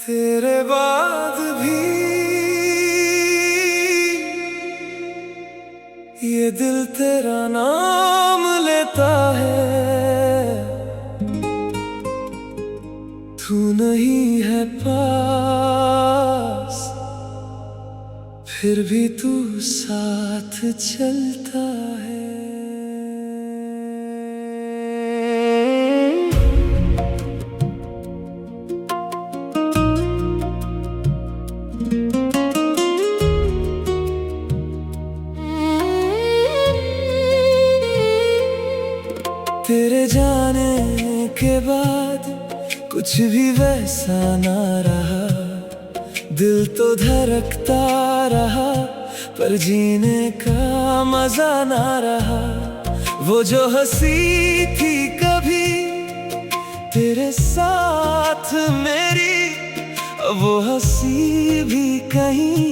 तेरे बाद भी ये दिल तेरा नाम लेता है। तू नहीं है पास, फिर भी तू साथ चलता है। तेरे जाने के बाद कुछ भी वैसा ना रहा। दिल तो धड़कता रहा पर जीने का मजा ना रहा। वो जो हंसी थी कभी तेरे साथ मेरी, वो हंसी भी कहीं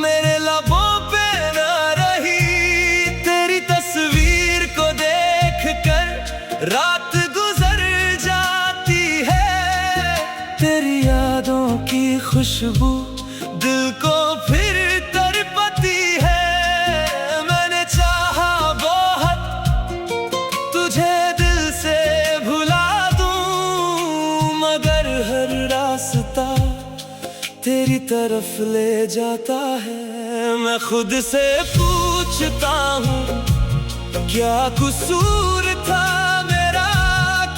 मेरे लबों पे ना रही। तेरी तस्वीर को देख कर रात गुजर जाती है। तेरी यादों की खुशबू दिल को फिर तड़पती है। मैंने चाहा बहुत तुझे दिल से भुला दूं, मगर हर रास्ता तेरी तरफ ले जाता है। मैं खुद से पूछता हूँ क्या कसूर था मेरा,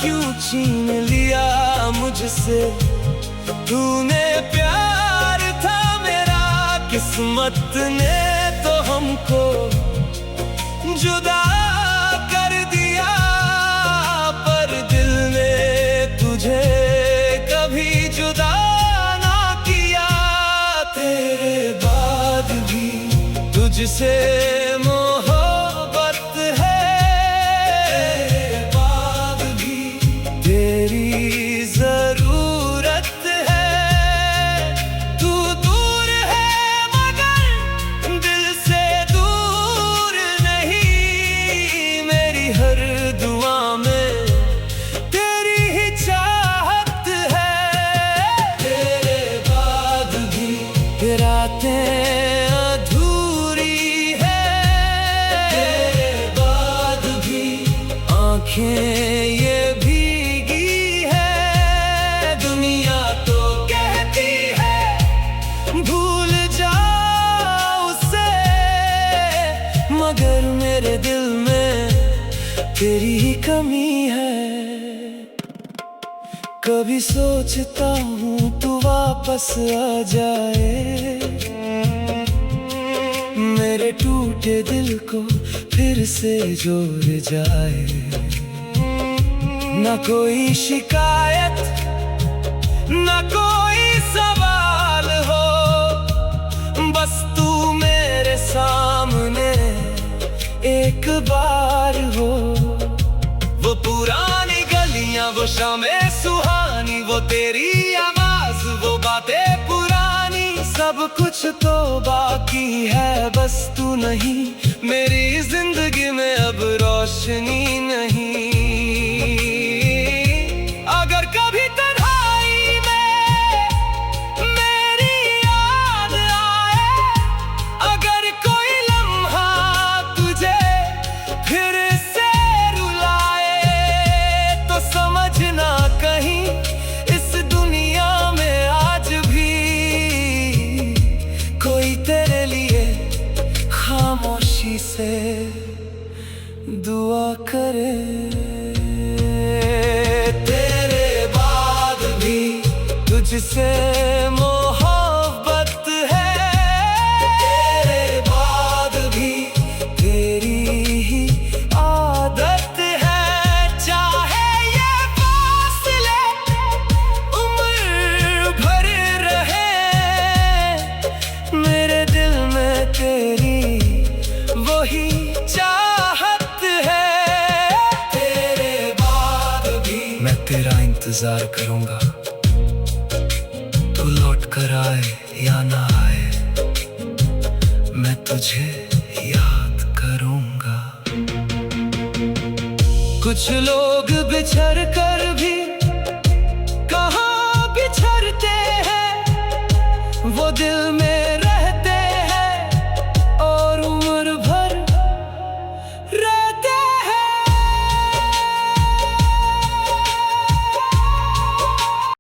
क्यों छीन लिया मुझसे तूने प्यार था मेरा। किस्मत ने तो हमको जुदा कर दिया, पर दिल ने तुझे कभी जुदा ना किया। तेरे बाद भी तुझसे मोहब्बत है, तेरे बाद भी तेरी जरूरत है। तू दूर है मगर दिल से दूर नहीं। मेरी हर दुआ में तेरी ही चाहत है। तेरे बाद भी रातें ये भीगी है। दुनिया तो कहती है भूल जाओ उसे, मगर मेरे दिल में तेरी ही कमी है। कभी सोचता हूँ तू वापस आ जाए, मेरे टूटे दिल को फिर से जोड़ जाए। ना कोई शिकायत ना कोई सवाल हो, बस तू मेरे सामने एक बार हो। वो पुरानी गलियां, वो शामें सुहानी, वो तेरी आवाज, वो बातें पुरानी, सब कुछ तो बाकी है बस तू नहीं। मेरी जिंदगी में अब रोशनी नहीं। अगर कभी तन्हाई में मेरी याद आए, अगर कोई लम्हा तुझे फिर से रुलाए, तो समझना कहीं इस दुनिया में आज भी कोई तेरे लिए खामोशी से दुआ करे। तुझसे मोहब्बत है, तेरे बाद भी तेरी ही आदत है। चाहे ये फासले उम्र भर रहे, मेरे दिल में तेरी वही चाहत है। तेरे बाद भी मैं तेरा इंतजार करूंगा, लौट कर आए या ना आए, मैं तुझे याद करूंगा। कुछ लोग बिछड़ कर भी कहाँ बिछड़ते वो दिल में